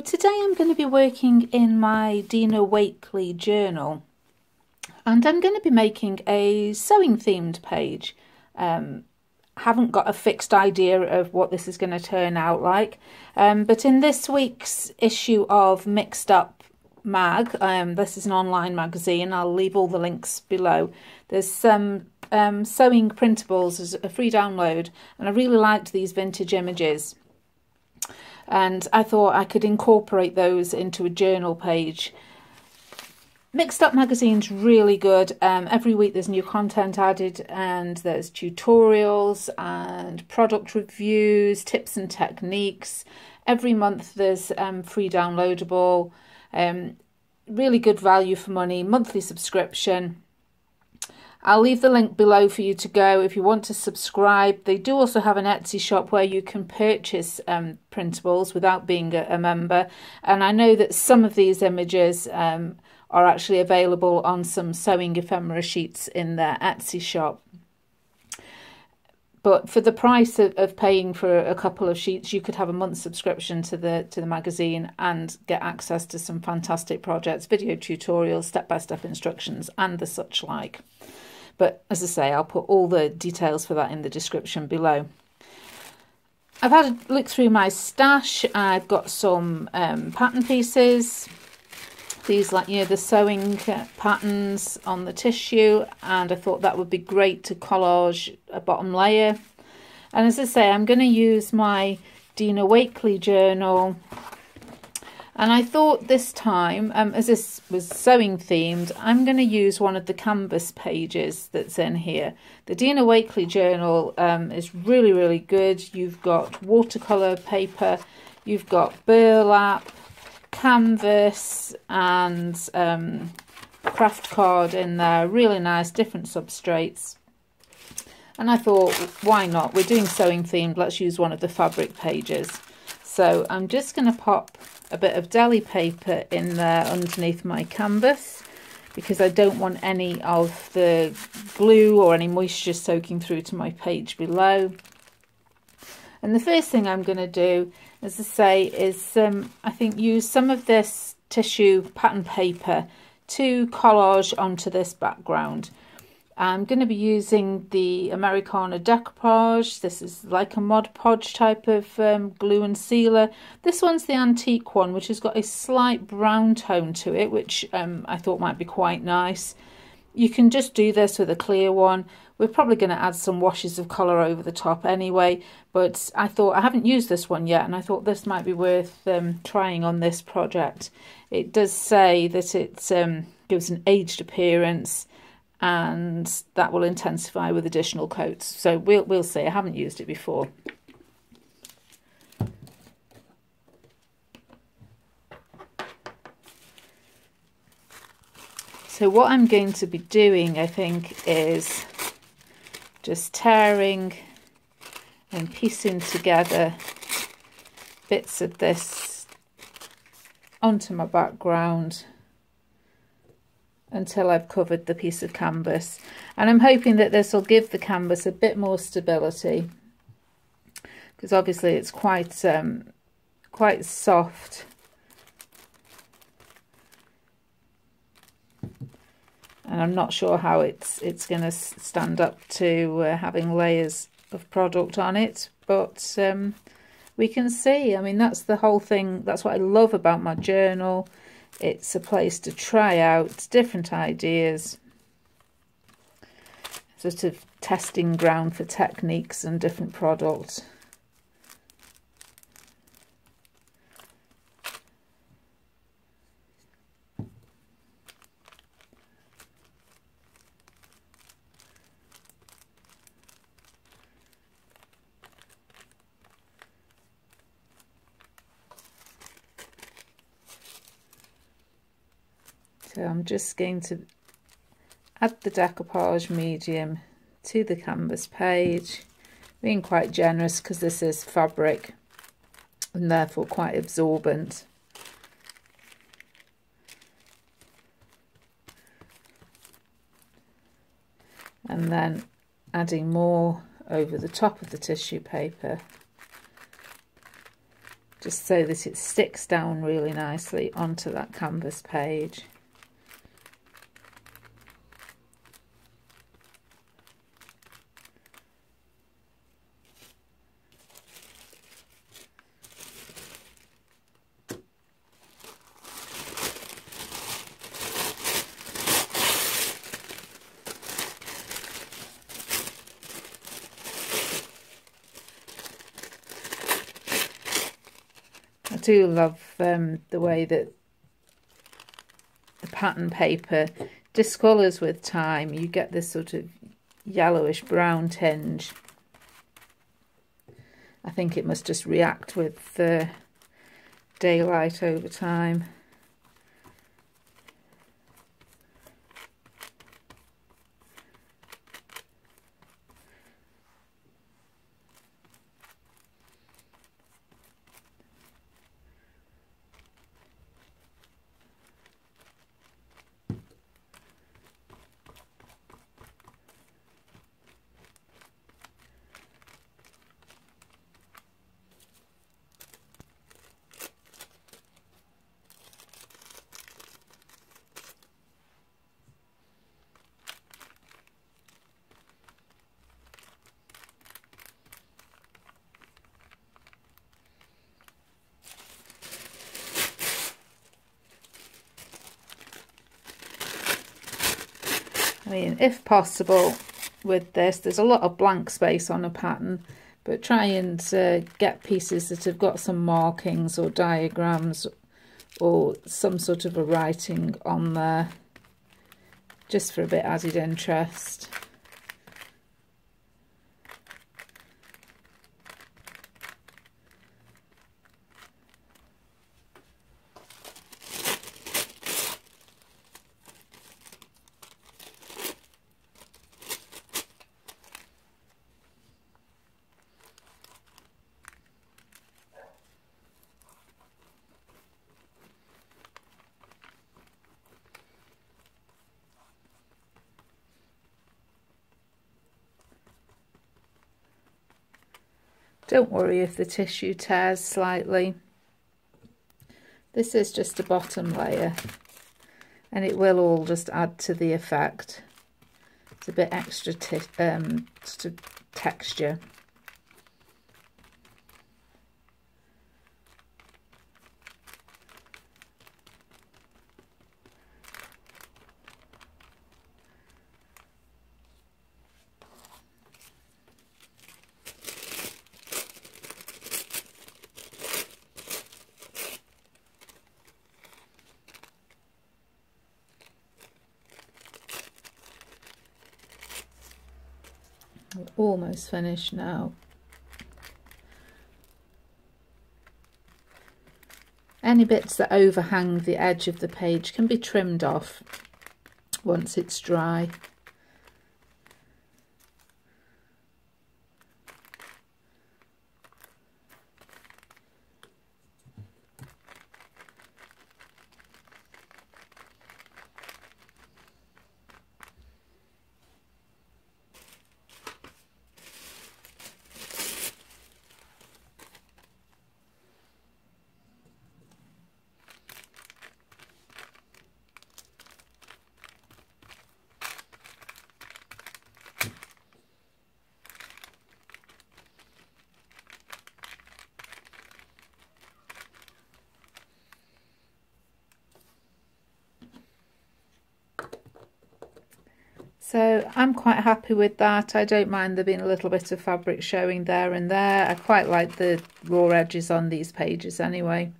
today I'm going to be working in my Dina Wakley journal, and I'm going to be making a sewing themed page. Haven't got a fixed idea of what this is going to turn out like, but in this week's issue of Mixed Up Mag, this is an online magazine, I'll leave all the links below. There's some sewing printables as a free download, and I really liked these vintage images, and I thought I could incorporate those into a journal page. Mixed Up magazine's really good. Every week there's new content added, and there's tutorials and product reviews, tips and techniques. Every month there's free downloadable, really good value for money, monthly subscription. I'll leave the link below for you to go if you want to subscribe. They do also have an Etsy shop where you can purchase printables without being a member. And I know that some of these images are actually available on some sewing ephemera sheets in their Etsy shop. But for the price of paying for a couple of sheets, you could have a month's subscription to the magazine and get access to some fantastic projects, video tutorials, step-by-step instructions, and the such like. But as I say, I'll put all the details for that in the description below. I've had a look through my stash. I've got some pattern pieces. These, like, the sewing patterns on the tissue, and I thought that would be great to collage a bottom layer. And as I say, I'm going to use my Dina Wakley journal, and I thought this time, as this was sewing themed, I'm going to use one of the canvas pages that's in here. The Dina Wakley journal is really, really good. You've got watercolour paper, you've got burlap, canvas and craft card in there. Really nice, different substrates. And I thought, why not? We're doing sewing themed, let's use one of the fabric pages. So I'm just going to pop a bit of deli paper in there underneath my canvas, because I don't want any of the glue or any moisture soaking through to my page below. And the first thing I'm going to do, as I say, is I think use some of this tissue pattern paper to collage onto this background. I'm going to be using the Americana decoupage. This is like a Mod Podge type of glue and sealer. This one's the antique one, which has got a slight brown tone to it, which I thought might be quite nice. You can just do this with a clear one. We're probably going to add some washes of colour over the top anyway, but I thought, I haven't used this one yet, and I thought this might be worth trying on this project. It does say that it gives an aged appearance, and that will intensify with additional coats. So we'll see. I haven't used it before. So what I'm going to be doing, I think, is just tearing and piecing together bits of this onto my background until I've covered the piece of canvas. And I'm hoping that this will give the canvas a bit more stability, because obviously it's quite soft. And I'm not sure how it's going to stand up to having layers of product on it, but we can see. I mean, that's the whole thing. That's what I love about my journal. It's a place to try out different ideas, sort of testing ground for techniques and different products. So I'm just going to add the decoupage medium to the canvas page, being quite generous because this is fabric and therefore quite absorbent. And then adding more over the top of the tissue paper, just so that it sticks down really nicely onto that canvas page. I do love the way that the pattern paper discolours with time. You get this sort of yellowish brown tinge. I think it must just react with the daylight over time. I mean, if possible with this, there's a lot of blank space on a pattern, but try and get pieces that have got some markings or diagrams or some sort of a writing on there, just for a bit added interest. Don't worry if the tissue tears slightly. This is just a bottom layer and it will all just add to the effect. It's a bit extra texture. We're almost finished now. Any bits that overhang the edge of the page can be trimmed off once it's dry. So I'm quite happy with that. I don't mind there being a little bit of fabric showing there and there. I quite like the raw edges on these pages anyway.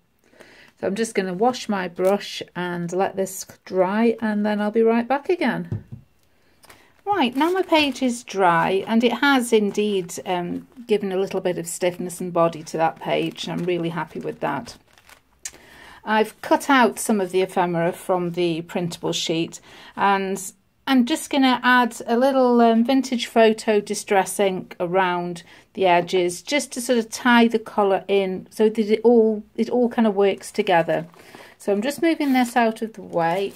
So I'm just going to wash my brush and let this dry, and then I'll be right back again. Right, now my page is dry, and it has indeed given a little bit of stiffness and body to that page. I'm really happy with that. I've cut out some of the ephemera from the printable sheet, and I'm just going to add a little vintage photo distress ink around the edges, just to sort of tie the colour in so that it all kind of works together. So I'm just moving this out of the way,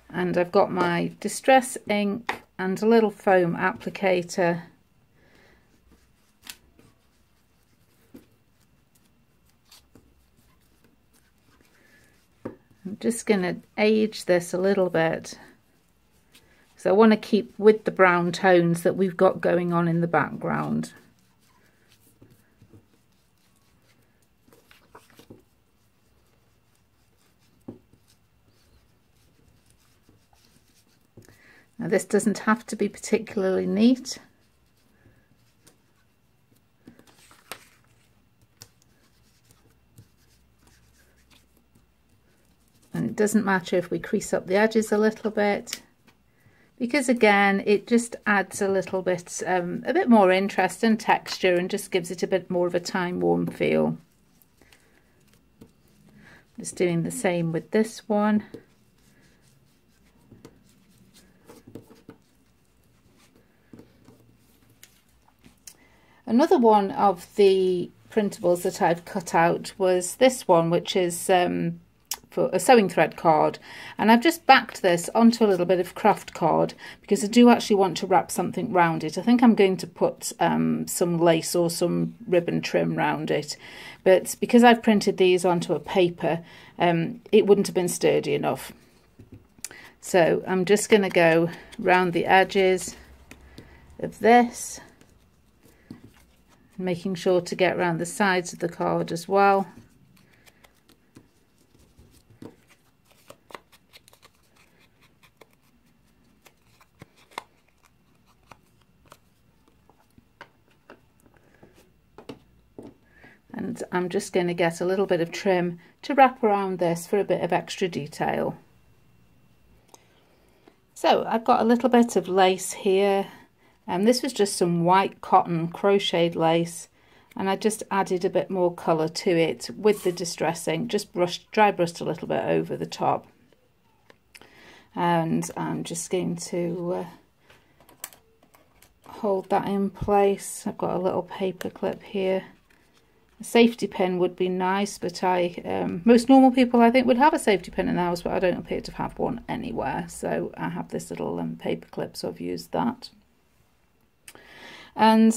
and I've got my distress ink and a little foam applicator. I'm just going to age this a little bit. So I want to keep with the brown tones that we've got going on in the background. Now this doesn't have to be particularly neat. And it doesn't matter if we crease up the edges a little bit, because again it just adds a little bit a bit more interest and texture and just gives it a bit more of a time-worn feel. Just doing the same with this one. Another one of the printables that I've cut out was this one, which is for a sewing thread card, and I've just backed this onto a little bit of craft card because I do actually want to wrap something round it. I think I'm going to put some lace or some ribbon trim round it, but because I've printed these onto a paper, it wouldn't have been sturdy enough. So I'm just going to go round the edges of this, making sure to get around the sides of the card as well. And I'm just going to get a little bit of trim to wrap around this for a bit of extra detail. So I've got a little bit of lace here, and this was just some white cotton crocheted lace, and I just added a bit more colour to it with the distressing, just dry brushed a little bit over the top. And I'm just going to hold that in place. I've got a little paper clip here. A safety pin would be nice, but most normal people I think would have a safety pin in the house, but I don't appear to have one anywhere, so I have this little paper clip, so I've used that. And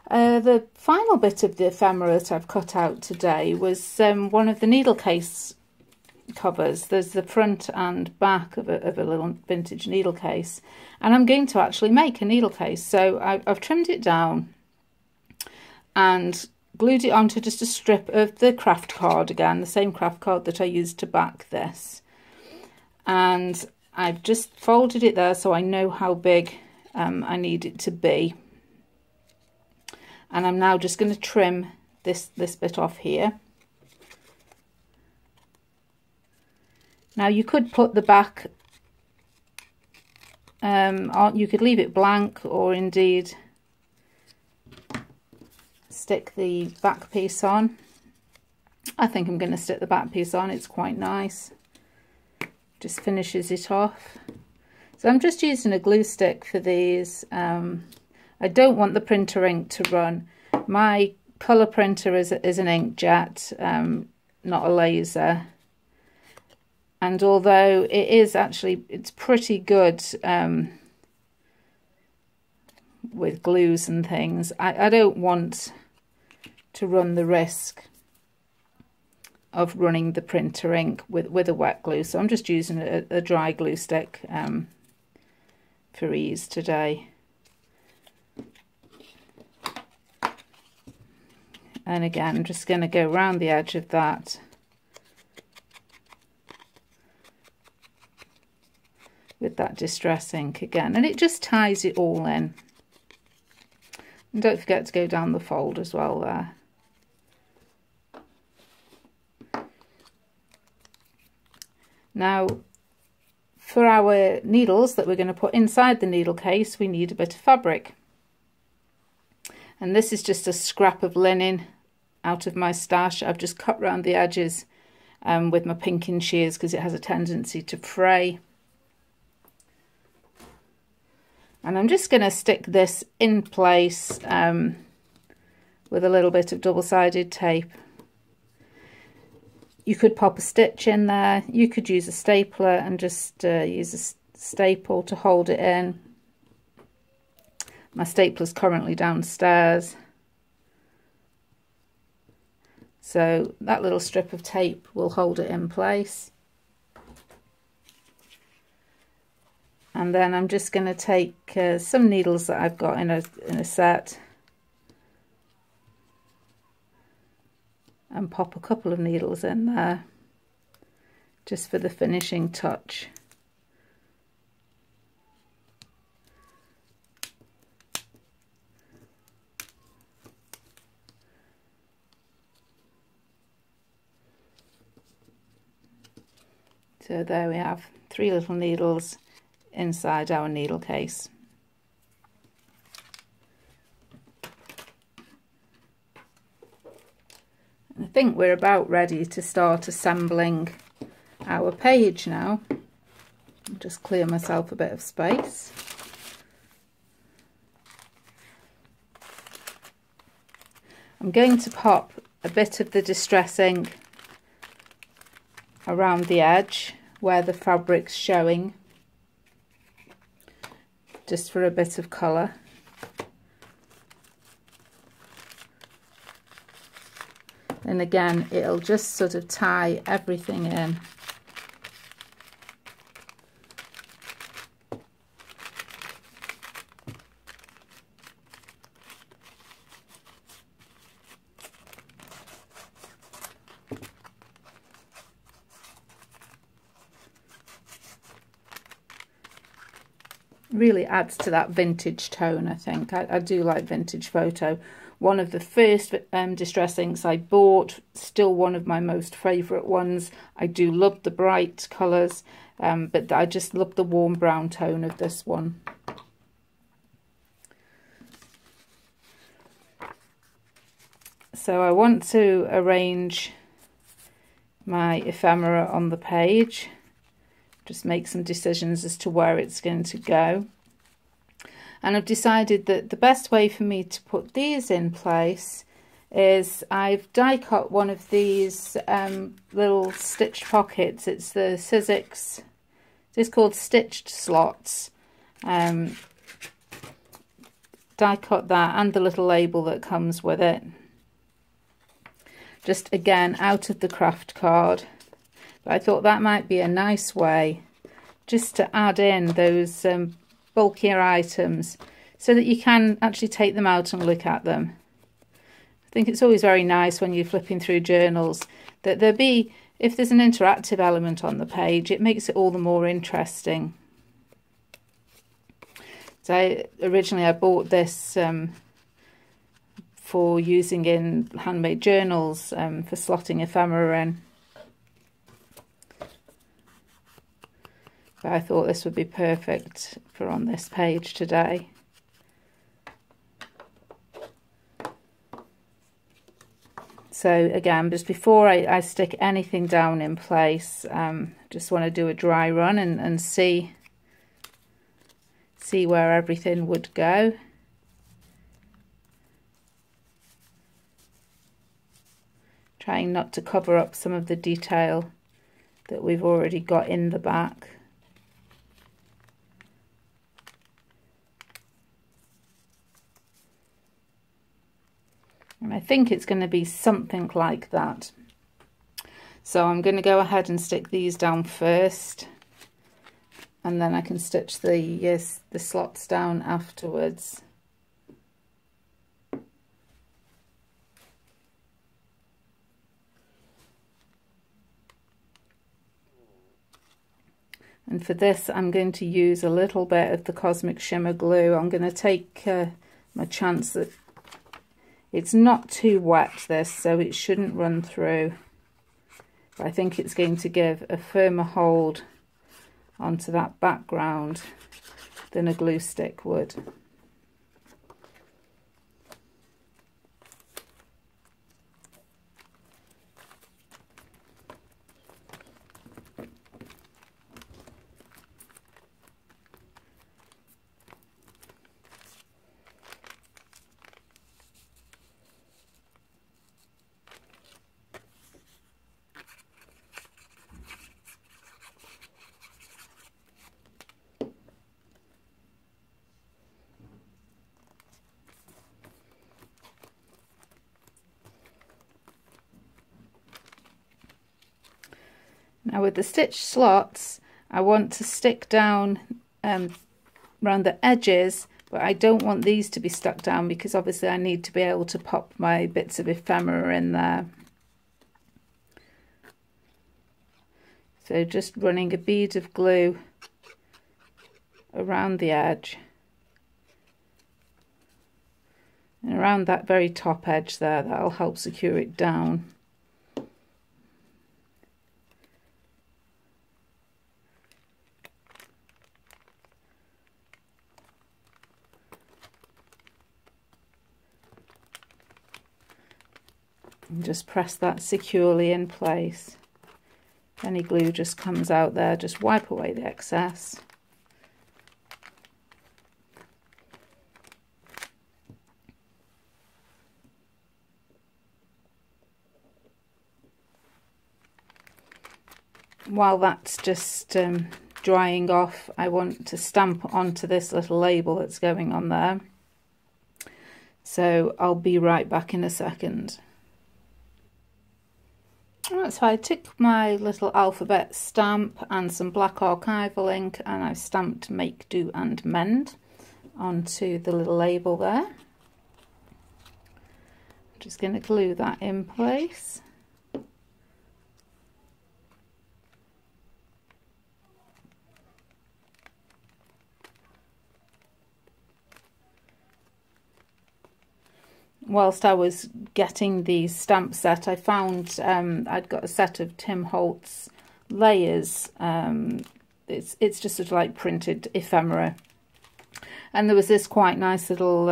the final bit of the ephemera that I've cut out today was one of the needle case covers. There's the front and back of a little vintage needle case, and I'm going to actually make a needle case. So I've trimmed it down and glued it onto just a strip of the craft card, again the same craft card that I used to back this, and I've just folded it there so I know how big I need it to be. And I'm now just going to trim this bit off here. Now you could put the back on, you could leave it blank, or indeed stick the back piece on. I think I'm going to stick the back piece on, it's quite nice, just finishes it off. So I'm just using a glue stick for these. I don't want the printer ink to run. My colour printer is an inkjet, not a laser. And although it is actually, it's pretty good with glues and things, I don't want to run the risk of running the printer ink with a wet glue. So I'm just using a dry glue stick for ease today. And again, I'm just going to go around the edge of that with that distress ink again, and it just ties it all in. And don't forget to go down the fold as well there. Now, for our needles that we're going to put inside the needle case, we need a bit of fabric. And this is just a scrap of linen out of my stash. I've just cut round the edges with my pinking shears because it has a tendency to fray. And I'm just going to stick this in place with a little bit of double-sided tape. You could pop a stitch in there. You could use a stapler and just use a staple to hold it in. My stapler's currently downstairs. So that little strip of tape will hold it in place. And then I'm just going to take some needles that I've got in a set and pop a couple of needles in there just for the finishing touch. So there we have 3 little needles inside our needle case. I think we're about ready to start assembling our page now. I'll just clear myself a bit of space. I'm going to pop a bit of the distress ink around the edge where the fabric's showing, just for a bit of colour. And again, it'll just sort of tie everything in. Really adds to that vintage tone, I think. I do like vintage photo. One of the first distress inks I bought, still one of my most favourite ones. I do love the bright colours, but I just love the warm brown tone of this one. So I want to arrange my ephemera on the page. Just make some decisions as to where it's going to go. And I've decided that the best way for me to put these in place is I've die cut one of these little stitched pockets. It's the Sizzix, it's called Stitched Slots. Die cut that and the little label that comes with it. Just again out of the craft card. But I thought that might be a nice way just to add in those bulkier items so that you can actually take them out and look at them. I think it's always very nice when you're flipping through journals that there be, if there's an interactive element on the page, it makes it all the more interesting. So originally I bought this for using in handmade journals for slotting ephemera in. But I thought this would be perfect for on this page today. So again, just before I stick anything down in place, just want to do a dry run and see where everything would go. Trying not to cover up some of the detail that we've already got in the back. And I think it's going to be something like that. So I'm going to go ahead and stick these down first, and then I can stitch the slots down afterwards. And for this I'm going to use a little bit of the Cosmic Shimmer glue. I'm going to take my chance that it's not too wet, this, so it shouldn't run through. But I think it's going to give a firmer hold onto that background than a glue stick would. Now with the stitched slots, I want to stick down around the edges, but I don't want these to be stuck down because obviously I need to be able to pop my bits of ephemera in there. So just running a bead of glue around the edge and around that very top edge there, that'll help secure it down. And just press that securely in place. Any glue just comes out there, just wipe away the excess. While that's just drying off, I want to stamp onto this little label that's going on there. So I'll be right back in a second. Right, so I took my little alphabet stamp and some black archival ink and I've stamped Make, Do and Mend onto the little label there. I'm just going to glue that in place. Whilst I was getting the stamp set, I found I'd got a set of Tim Holtz layers. It's just sort of like printed ephemera. And there was this quite nice little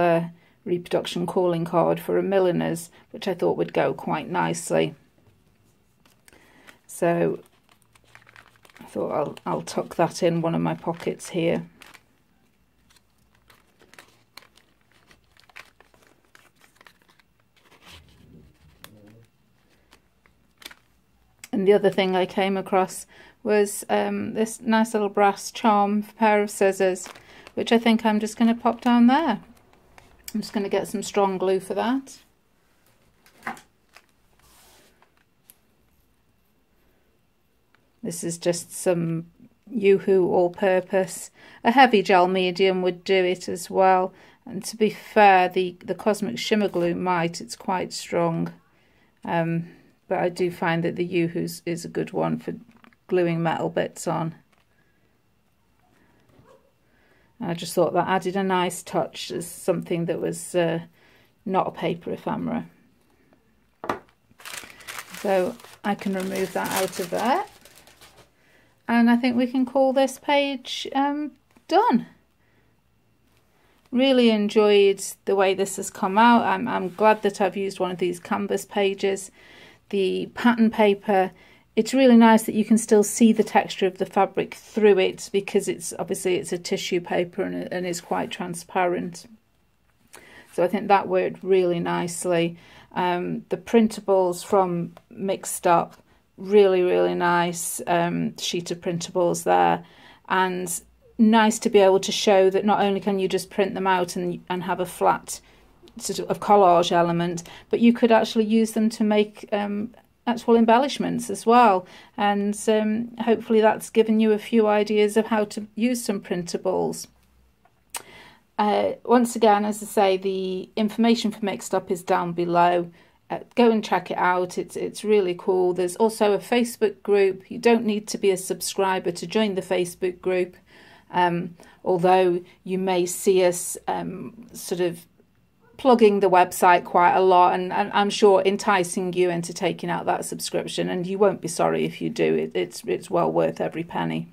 reproduction calling card for a milliner's, which I thought would go quite nicely. So I thought I'll tuck that in one of my pockets here. And the other thing I came across was this nice little brass charm pair of scissors, which I think I'm just going to pop down there. I'm just going to get some strong glue for that. This is just some Yoo-Hoo all-purpose. A heavy gel medium would do it as well. And to be fair, the Cosmic Shimmer glue might. It's quite strong. But I do find that the Yoo-Hoo is a good one for gluing metal bits on. I just thought that added a nice touch as something that was not a paper ephemera. So I can remove that out of there. And I think we can call this page done. Really enjoyed the way this has come out. I'm glad that I've used one of these canvas pages. The pattern paper, it's really nice that you can still see the texture of the fabric through it because it's obviously it's a tissue paper and is quite transparent. So I think that worked really nicely. The printables from Mixed Up, really nice sheet of printables there, and nice to be able to show that not only can you just print them out and have a flat sort of collage element, but you could actually use them to make actual embellishments as well. And hopefully that's given you a few ideas of how to use some printables. Once again, as I say, the information for Mixed Up is down below. Go and check it out. It's really cool. There's also a Facebook group. You don't need to be a subscriber to join the Facebook group, although you may see us sort of plugging the website quite a lot, and I'm sure enticing you into taking out that subscription, and you won't be sorry if you do. It's well worth every penny.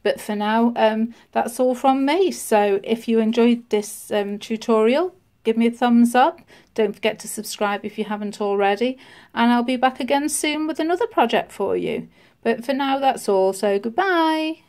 But for now, that's all from me. So if you enjoyed this tutorial, give me a thumbs up. Don't forget to subscribe if you haven't already, and I'll be back again soon with another project for you. But for now, that's all. So goodbye.